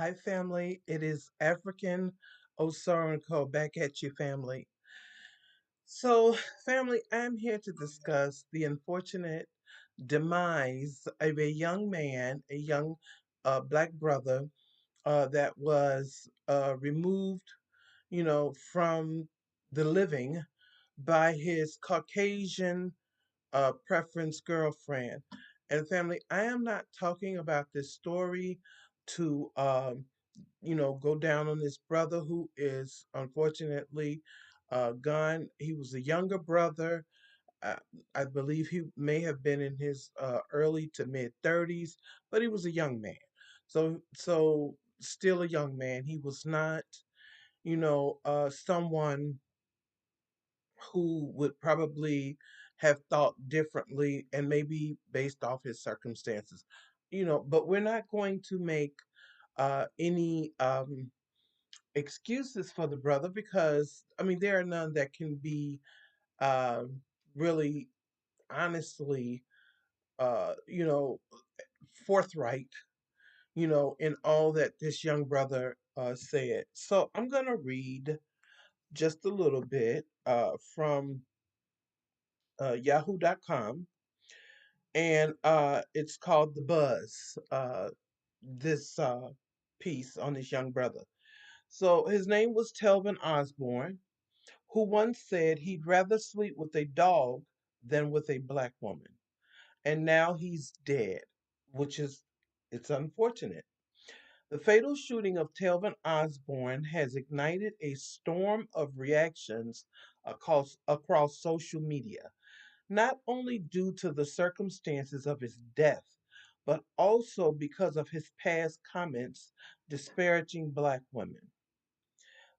Hi, family. It is African Osaren Co. back at you, family. So, family, I'm here to discuss the unfortunate demise of a young man, a young black brother that was removed, from the living by his Caucasian preference girlfriend. And family, I am not talking about this story to go down on this brother who is unfortunately gone. He was a younger brother. I, I believe he may have been in his early to mid 30s, but he was a young man. So still a young man. He was not, someone who would probably have thought differently and maybe based off his circumstances. But we're not going to make any excuses for the brother because I mean there are none that can be uh, really honestly forthright in all that this young brother said. So I'm gonna read just a little bit from yahoo.com, and it's called The Buzz, this piece on this young brother. So his name was Telvin Osborne, who once said he'd rather sleep with a dog than with a black woman. And now he's dead, which is it's unfortunate. The fatal shooting of Telvin Osborne has ignited a storm of reactions across social media, not only due to the circumstances of his death, but also because of his past comments disparaging black women.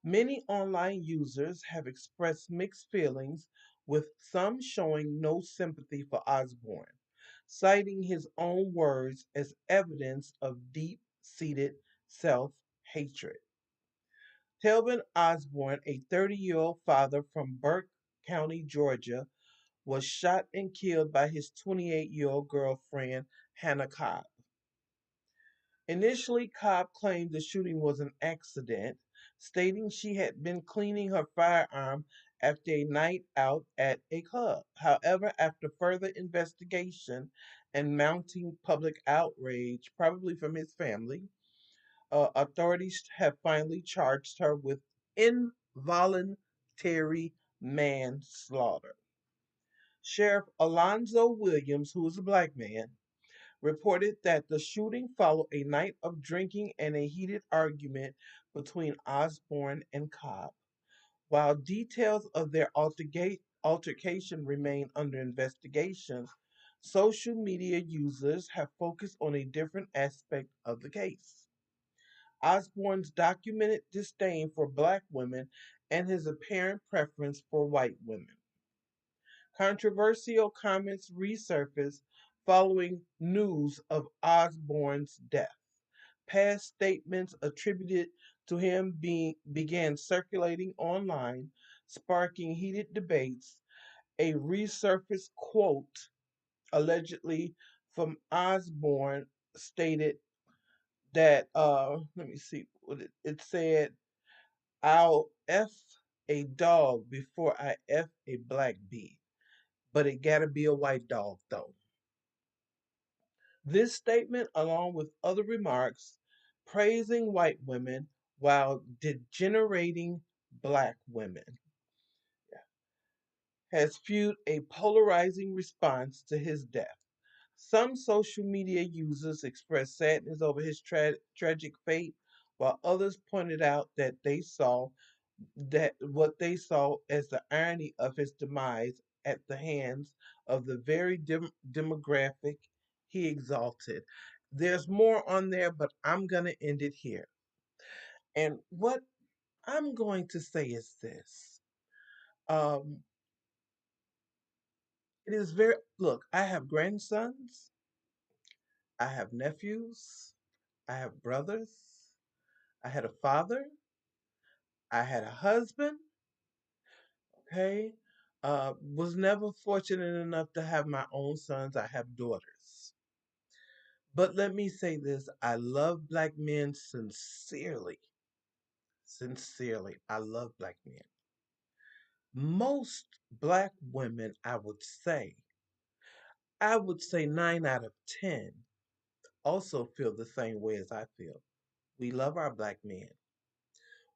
Many online users have expressed mixed feelings, with some showing no sympathy for Osborne, citing his own words as evidence of deep seated self hatred. Telvin Osborne, a 30-year-old father from Burke County, Georgia, was shot and killed by his 28-year-old girlfriend, Hannah Cobb. Initially, Cobb claimed the shooting was an accident, stating she had been cleaning her firearm after a night out at a club. However, after further investigation and mounting public outrage, probably from his family, authorities have finally charged her with involuntary manslaughter. Sheriff Alonzo Williams, who is a black man, reported that the shooting followed a night of drinking and a heated argument between Osborne and Cobb. While details of their altercation remain under investigation, social media users have focused on a different aspect of the case. Osborne's documented disdain for black women and his apparent preference for white women. Controversial comments resurfaced following news of Osborne's death. Past statements attributed to him began circulating online, sparking heated debates. A resurfaced quote, allegedly from Osborne, stated that let me see what it said. I'll F a dog before I F a black bee, but it gotta be a white dog though. This statement, along with other remarks praising white women while degenerating black women, has fueled a polarizing response to his death. Some social media users expressed sadness over his tragic fate, while others pointed out that what they saw as the irony of his demise at the hands of the very demographic he exalted. There's more on there, but I'm going to end it here. And what I'm going to say is this. Um, it is very, look, I have grandsons, I have nephews, I have brothers, I had a father, I had a husband, okay? Was never fortunate enough to have my own sons. I have daughters. But let me say this, I love black men sincerely. Sincerely. I love black men. Most black women, I would say 9 out of 10 also feel the same way as I feel. We love our black men.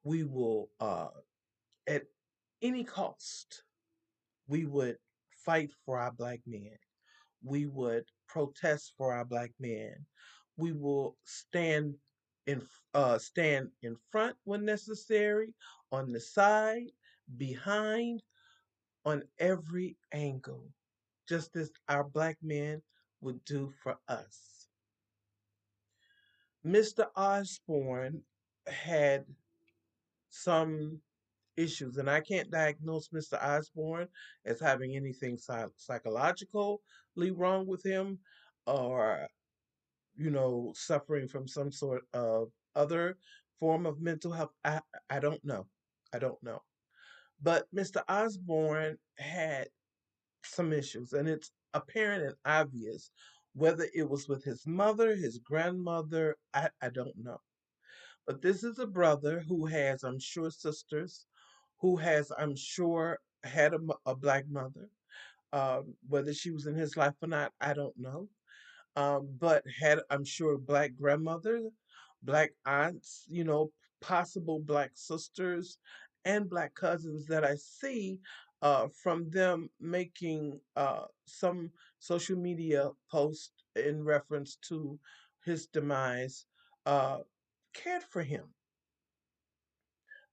We will, at any cost, we would fight for our black men. We would protest for our black men. We will stand in front when necessary, on the side, behind, on every angle, just as our black men would do for us. Mr. Osborne had some issues, and I can't diagnose Mr. Osborne as having anything psychologically wrong with him, or suffering from some sort of other form of mental health. I don't know. I don't know. But Mr. Osborne had some issues, and it's apparent and obvious whether it was with his mother, his grandmother, I don't know. But this is a brother who has, I'm sure, sisters, who has, I'm sure, had a black mother. Whether she was in his life or not, I don't know. But had, I'm sure, black grandmothers, black aunts, possible black sisters, and black cousins that I see from them making some social media post in reference to his demise, uh, cared for him.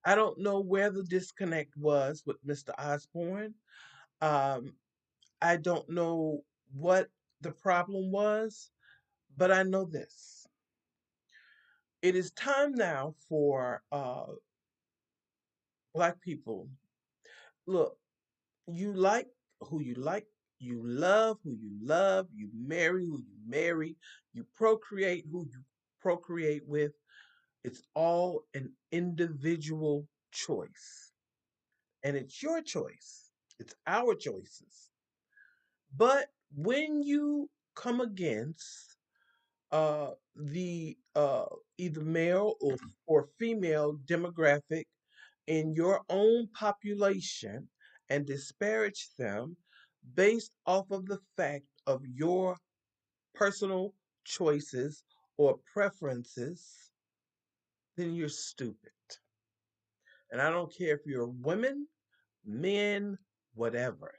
I don't know where the disconnect was with Mr. Osborne. Um, I don't know what the problem was, but I know this. It is time now for black people. Look, you like who you like, you love who you love, you marry who you marry, you procreate who you procreate with. It's all an individual choice. And it's your choice. It's our choices. But when you come against the either male or female demographic in your own population and disparage them based off of the fact of your personal choices or preferences, then you're stupid. And I don't care if you're women, men, whatever.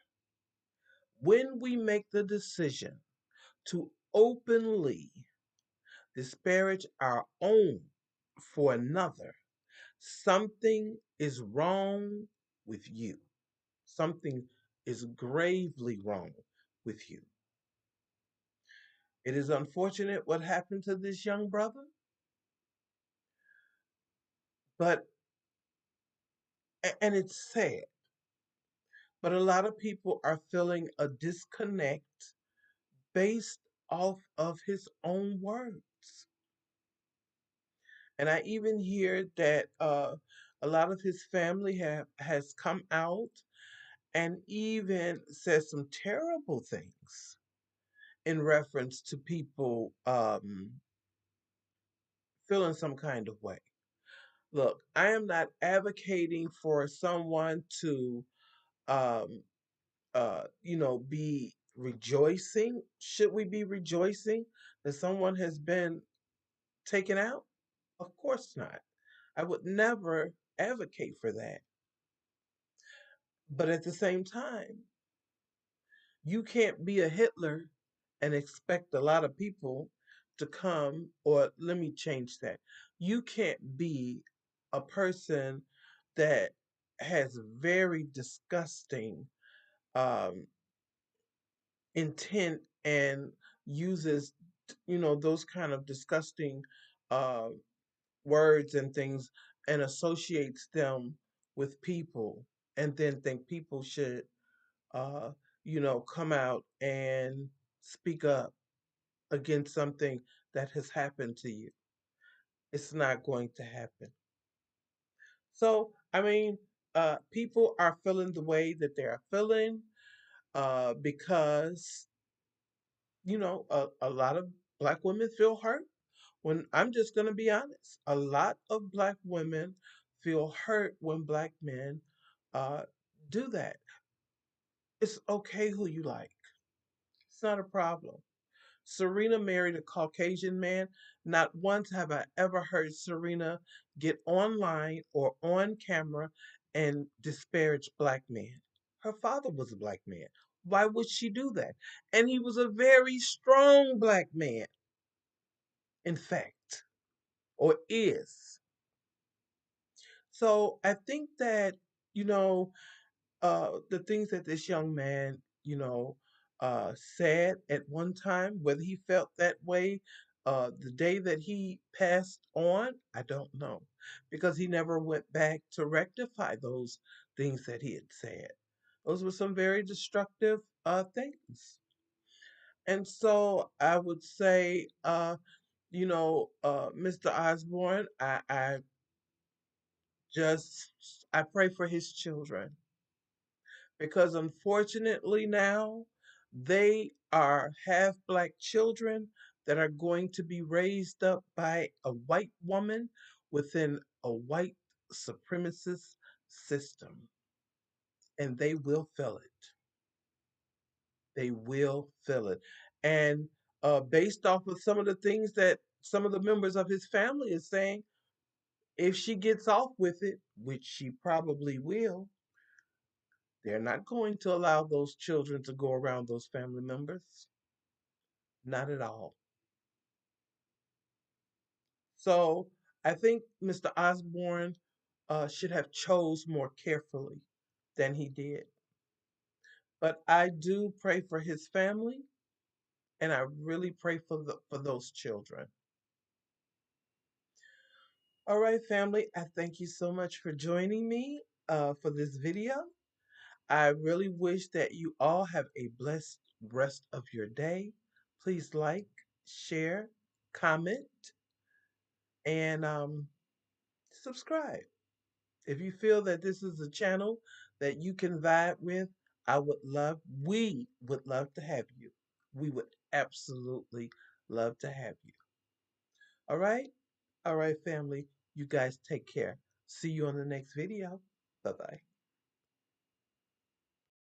When we make the decision to openly disparage our own for another, something is wrong with you. Something is gravely wrong with you. It is unfortunate what happened to this young brother, but and it's sad. But a lot of people are feeling a disconnect based off of his own words. And I even hear that a lot of his family has come out and even said some terrible things in reference to people feeling some kind of way. Look, I am not advocating for someone to, be rejoicing? Should we be rejoicing that someone has been taken out? Of course not. I would never advocate for that. But at the same time, you can't be a Hitler and expect a lot of people to come, or let me change that. You can't be a person that has very disgusting um, intent and uses, those kind of disgusting uh, words and things and associates them with people and then think people should, uh, come out and speak up against something that has happened to you. It's not going to happen. So, I mean, people are feeling the way that they are feeling because, a lot of black women feel hurt. When I'm just going to be honest, a lot of black women feel hurt when black men uh, do that. It's okay who you like, it's not a problem. Serena married a Caucasian man. Not once have I ever heard Serena get online or on camera and disparage black men. Her father was a black man. Why would she do that? And he was a very strong black man, in fact, or is. So I think that, you know, the things that this young man, said at one time, whether he felt that way the day that he passed on, I don't know, because he never went back to rectify those things that he had said. Those were some very destructive things. And so I would say, Mr. Osborne, just, I pray for his children because unfortunately now they are half black children that are going to be raised up by a white woman within a white supremacist system, and they will feel it. They will feel it. And based off of some of the things that some of the members of his family is saying, if she gets off with it, which she probably will, they're not going to allow those children to go around those family members. Not at all. So I think Mr. Osborne should have chose more carefully than he did. But I do pray for his family, and I really pray for those children. All right, family, I thank you so much for joining me for this video. I really wish that you all have a blessed rest of your day. Please like, share, comment, and subscribe. If you feel that this is a channel that you can vibe with, we would love to have you. We would absolutely love to have you. All right? All right, family. You guys take care. See you on the next video. Bye bye.